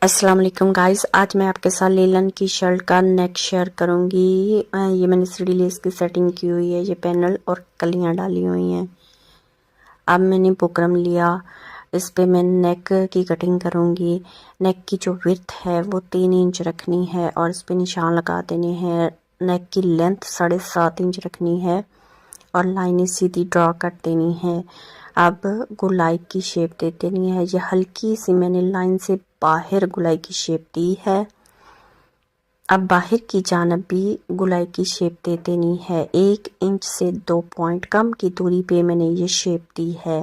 अस्सलाम वालेकुम गाइस, आज मैं आपके साथ लेलन की शर्ट का नेक शेयर करूंगी। ये मैंने 3D लेस की सेटिंग की हुई है। ये पैनल और कलियां डाली हुई हैं। अब मैंने बुकरम लिया, इस पे मैं नेक की कटिंग करूंगी। नेक की जो विड्थ है वो 3 इंच रखनी है और इस पे निशान लगा देने हैं। नेक की लेंथ 7.5 इंच रखनी है और लाइनें सीधी ड्रॉ कर देनी है। अब गोलाई की शेप दे देनी है। ये हल्की सी मैंने लाइन से बाहर गोलाई की शेप दी है। अब बाहर की जानब भी गोलाई की शेप दे देनी है। 1 इंच से 2 पॉइंट कम की दूरी पे मैंने ये शेप दी है।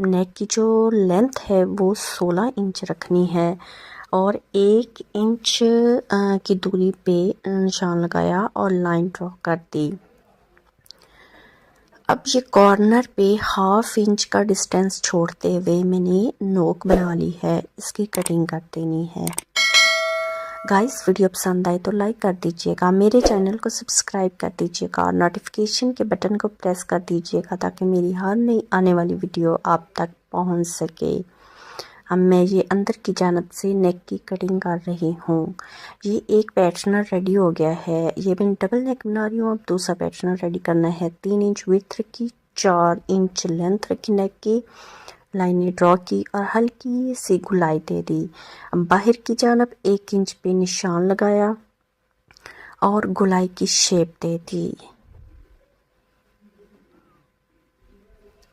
नेक की जो लेंथ है वो 16 इंच रखनी है और 1 इंच की दूरी पे निशान लगाया और लाइन ड्रॉ कर दी। अब ये कॉर्नर पे 1/2 इंच का डिस्टेंस छोड़ते हुए मैंने नोक बना ली है। इसकी कटिंग कर देनी है। गाइस, वीडियो पसंद आए तो लाइक कर दीजिएगा, मेरे चैनल को सब्सक्राइब कर दीजिएगा और नोटिफिकेशन के बटन को प्रेस कर दीजिएगा ताकि मेरी हर नई आने वाली वीडियो आप तक पहुंच सके। अब मैं ये अंदर की जानब से नेक की कटिंग कर रही हूँ। ये एक पैटर्न रेडी हो गया है। ये मैं डबल नेक बना रही हूँ। अब दूसरा पैटर्न रेडी करना है। 3 इंच विड्थ रखी, 4 इंच लेंथ रखी, नेक की लाइनें ड्रॉ की और हल्की सी गुलाई दे दी। अब बाहर की जानब 1 इंच पे निशान लगाया और गुलाई की शेप दे दी।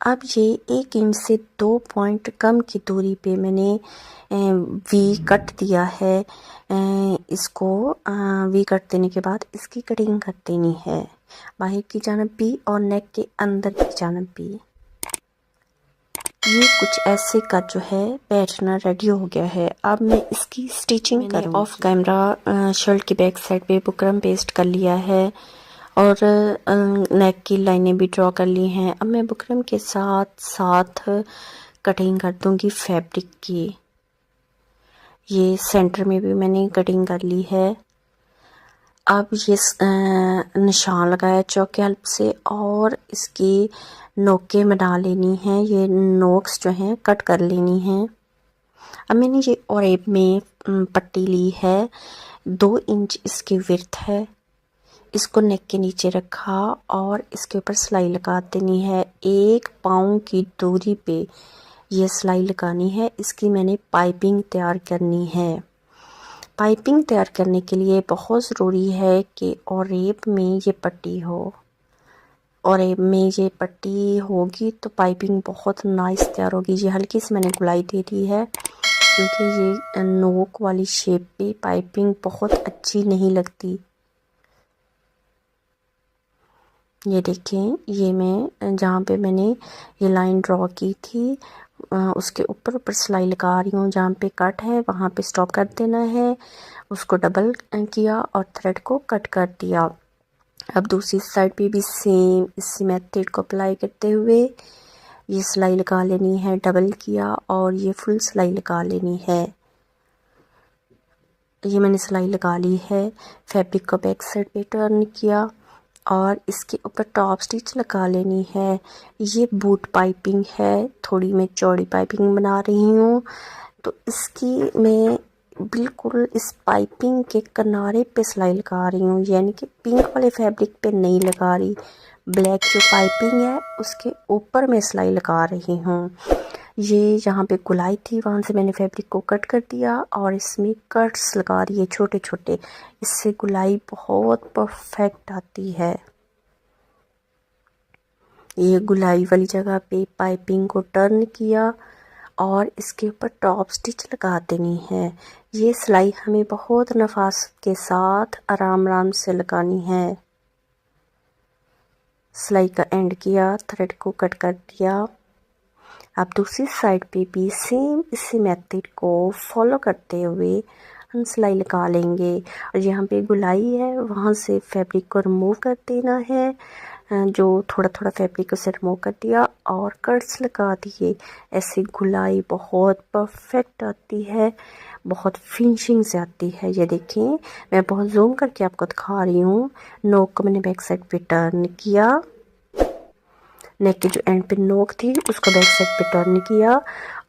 अब ये 1 इंच से 2 पॉइंट कम की दूरी पे मैंने वी कट दिया है। इसको वी कट देने के बाद इसकी कटिंग कर देनी है, बाहर की जानब भी और नेक के अंदर की जानब भी। ये कुछ ऐसे का जो है पैटर्न रेडी हो गया है। अब मैं इसकी स्टिचिंग करूँगी। ऑफ कैमरा शर्ट की बैक साइड पे बुकरम पेस्ट कर लिया है और नेक की लाइनें भी ड्रॉ कर ली हैं। अब मैं बुकरम के साथ साथ कटिंग कर दूंगी फैब्रिक की। ये सेंटर में भी मैंने कटिंग कर ली है। अब ये निशान लगाया चौक की हेल्प से और इसकी नोकें बना लेनी हैं। ये नोक्स जो हैं कट कर लेनी हैं। अब मैंने ये ओरेब में पट्टी ली है, 2 इंच इसकी विड्थ है। इसको नेक के नीचे रखा और इसके ऊपर सिलाई लगा देनी है। 1 पाँव की दूरी पे ये सिलाई लगानी है। इसकी मैंने पाइपिंग तैयार करनी है। पाइपिंग तैयार करने के लिए बहुत ज़रूरी है कि ओरेब में ये पट्टी हो। ओरेब में ये पट्टी होगी तो पाइपिंग बहुत नाइस तैयार होगी। ये हल्की सी मैंने गुलाई दे दी है क्योंकि ये नोक वाली शेप पे पाइपिंग बहुत अच्छी नहीं लगती। ये देखें, ये मैं जहाँ पे मैंने ये लाइन ड्रॉ की थी उसके ऊपर सिलाई लगा रही हूँ। जहाँ पे कट है वहाँ पे स्टॉप कर देना है। उसको डबल किया और थ्रेड को कट कर दिया। अब दूसरी साइड पे भी सेम इसी मेथड को अप्लाई करते हुए ये सिलाई लगा लेनी है। डबल किया और ये फुल सिलाई लगा लेनी है। ये मैंने सिलाई लगा ली है। फैब्रिक को बैक साइड पे टर्न किया और इसके ऊपर टॉप स्टिच लगा लेनी है। ये बूट पाइपिंग है, थोड़ी मैं चौड़ी पाइपिंग बना रही हूँ तो इसकी मैं बिल्कुल इस पाइपिंग के किनारे पे सिलाई लगा रही हूँ, यानी कि पिंक वाले फैब्रिक पे नहीं लगा रही। ब्लैक जो पाइपिंग है उसके ऊपर मैं सिलाई लगा रही हूँ। ये जहाँ पे गुलाई थी वहाँ से मैंने फैब्रिक को कट कर दिया और इसमें कट्स लगा रही है छोटे छोटे। इससे गुलाई बहुत परफेक्ट आती है। ये गुलाई वाली जगह पे पाइपिंग को टर्न किया और इसके ऊपर टॉप स्टिच लगा देनी है। ये सिलाई हमें बहुत नफासत के साथ आराम आराम से लगानी है। सिलाई का एंड किया, थ्रेड को कट कर दिया। अब दूसरी साइड पे भी सेम इसी मेथड को फॉलो करते हुए हम सिलाई लगा लेंगे और यहाँ पे गुलाई है वहाँ से फैब्रिक को रिमूव कर देना है। जो थोड़ा थोड़ा फैब्रिक उसे रिमूव कर दिया और कट्स लगा दिए। ऐसी गुलाई बहुत परफेक्ट आती है, बहुत फिनिशिंग से आती है। ये देखें, मैं बहुत जूम करके आपको दिखा रही हूँ। नोक को मैंने बैक साइड पे टर्न किया, नेक के जो एंड पे नोक थी उसको बैक साइड पे टर्न किया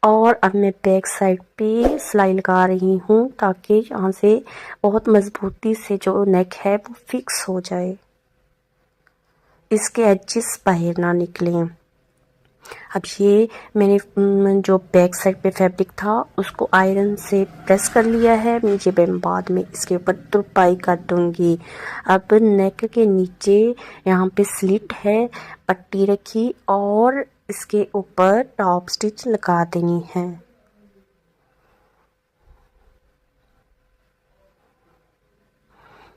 और अब मैं बैक साइड पे सिलाई लगा रही हूँ ताकि यहाँ से बहुत मज़बूती से जो नेक है वो फिक्स हो जाए, इसके एजेस बाहर ना निकलें। अब ये मैंने जो बैक साइड पे फैब्रिक था उसको आयरन से प्रेस कर लिया है। नीचे मैं बाद में इसके ऊपर तुरपाई कर दूंगी। अब नेक के नीचे यहाँ पे स्लिट है, पट्टी रखी और इसके ऊपर टॉप स्टिच लगा देनी है।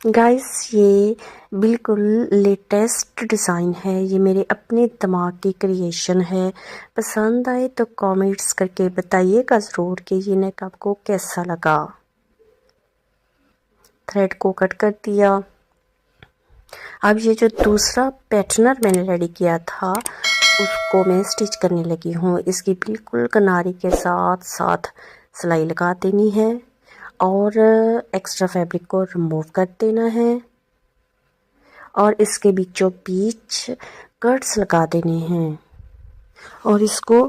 गाइस ये बिल्कुल लेटेस्ट डिज़ाइन है, ये मेरे अपने दिमाग की क्रिएशन है। पसंद आए तो कमेंट्स करके बताइएगा ज़रूर कि ये नेक आपको कैसा लगा। थ्रेड को कट कर दिया। अब ये जो दूसरा पैटर्नर मैंने रेडी किया था उसको मैं स्टिच करने लगी हूँ। इसकी बिल्कुल किनारे के साथ साथ सिलाई लगा देनी है और एक्स्ट्रा फैब्रिक को रिमूव कर देना है और इसके बीचों बीच कट्स लगा देने हैं और इसको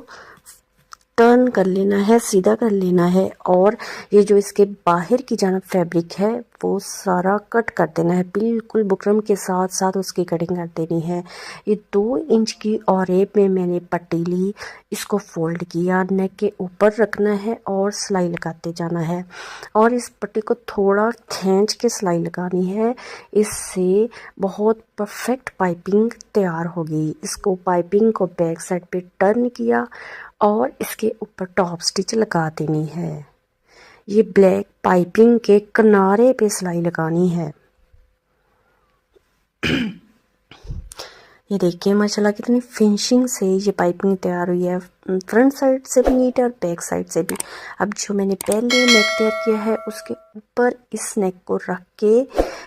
टर्न कर लेना है, सीधा कर लेना है और ये जो इसके बाहर की जानब फैब्रिक है वो सारा कट कर देना है। बिल्कुल बुकरम के साथ साथ उसकी कटिंग कर देनी है। ये 2 इंच की ऑरेब में मैंने पट्टी ली, इसको फोल्ड किया, नेक के ऊपर रखना है और सिलाई लगाते जाना है और इस पट्टी को थोड़ा खींच के सिलाई लगानी है। इससे बहुत परफेक्ट पाइपिंग तैयार होगी। इसको पाइपिंग को बैक साइड पे टर्न किया और इसके ऊपर टॉप स्टिच लगा देनी है। ये ब्लैक पाइपिंग के किनारे पे सिलाई लगानी है। ये देखिए माशाल्लाह कितनी फिनिशिंग से ये पाइपिंग तैयार हुई है, फ्रंट साइड से भी नीट और बैक साइड से भी। अब जो मैंने पहले नेक तैयार किया है उसके ऊपर इस नेक को रख के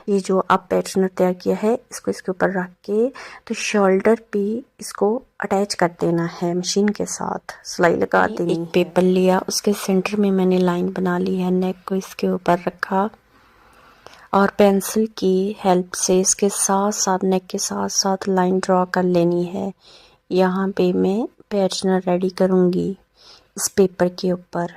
ये जो अब पैटर्न तैयार किया है इसको इसके ऊपर रख के तो शोल्डर पे इसको अटैच कर देना है, मशीन के साथ सिलाई लगा देनी। एक पेपर लिया, उसके सेंटर में मैंने लाइन बना ली है, नेक को इसके ऊपर रखा और पेंसिल की हेल्प से इसके साथ साथ नेक के साथ साथ लाइन ड्रॉ कर लेनी है। यहाँ पे मैं पैटर्न रेडी करूँगी इस पेपर के ऊपर।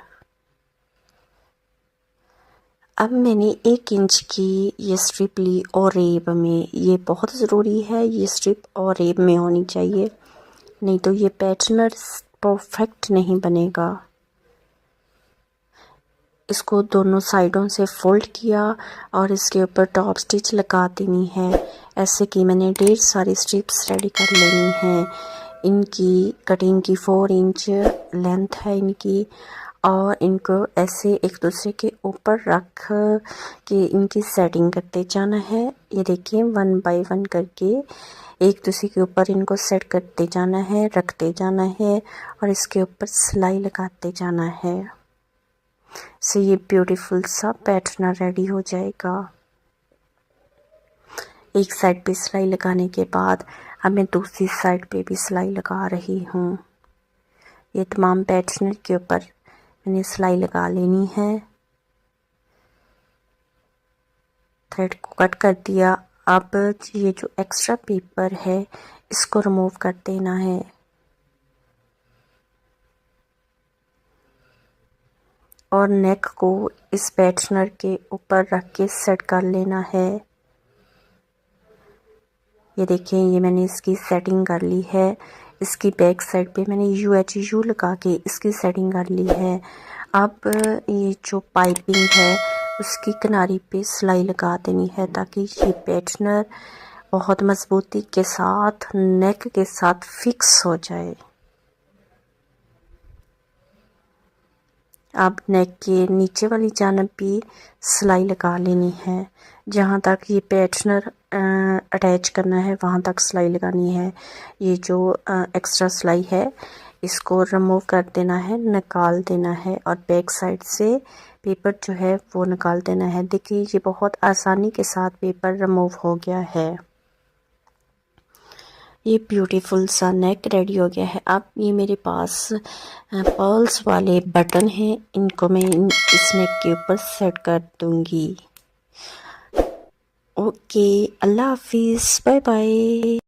अब मैंने 1 इंच की ये स्ट्रिप ली और रेब में, ये बहुत ज़रूरी है, ये स्ट्रिप और रेब में होनी चाहिए, नहीं तो ये पैटर्न परफेक्ट नहीं बनेगा। इसको दोनों साइडों से फोल्ड किया और इसके ऊपर टॉप स्टिच लगा देनी है। ऐसे कि मैंने 1.5 सारी स्ट्रिप्स रेडी कर लेनी है। इनकी कटिंग की 4 इंच लेंथ है इनकी और इनको ऐसे एक दूसरे के ऊपर रख के इनकी सेटिंग करते जाना है। ये देखिए 1 बाय 1 करके एक दूसरे के ऊपर इनको सेट करते जाना है, रखते जाना है और इसके ऊपर सिलाई लगाते जाना है। से ये ब्यूटीफुल सा पैटर्न रेडी हो जाएगा। एक साइड पे सिलाई लगाने के बाद अब मैं दूसरी साइड पे भी सिलाई लगा रही हूँ। ये तमाम पैटर्न के ऊपर मैंने सिलाई लगा लेनी है। थ्रेड को कट कर दिया। अब ये जो एक्स्ट्रा पेपर है इसको रिमूव कर देना है और नेक को इस पैटर्नर के ऊपर रख के सेट कर लेना है। ये देखिए ये मैंने इसकी सेटिंग कर ली है। इसकी बैक साइड पे मैंने UHU लगा के इसकी सेटिंग कर ली है। अब ये जो पाइपिंग है उसकी किनारी पे सिलाई लगा देनी है ताकि ये पैटर्नर बहुत मज़बूती के साथ नेक के साथ फिक्स हो जाए। अब नेक के नीचे वाली जानब भी सिलाई लगा लेनी है। जहाँ तक ये पैटर्नर अटैच करना है वहाँ तक सिलाई लगानी है। ये जो एक्स्ट्रा सिलाई है इसको रिमूव कर देना है, निकाल देना है और बैक साइड से पेपर जो है वो निकाल देना है। देखिए ये बहुत आसानी के साथ पेपर रिमूव हो गया है। ये ब्यूटीफुल सा नेक रेडी हो गया है। अब ये मेरे पास पर्ल्स वाले बटन हैं, इनको मैं इस नेक के ऊपर सेट कर दूंगी। ओके, अल्लाह हाफिज़, बाय बाय।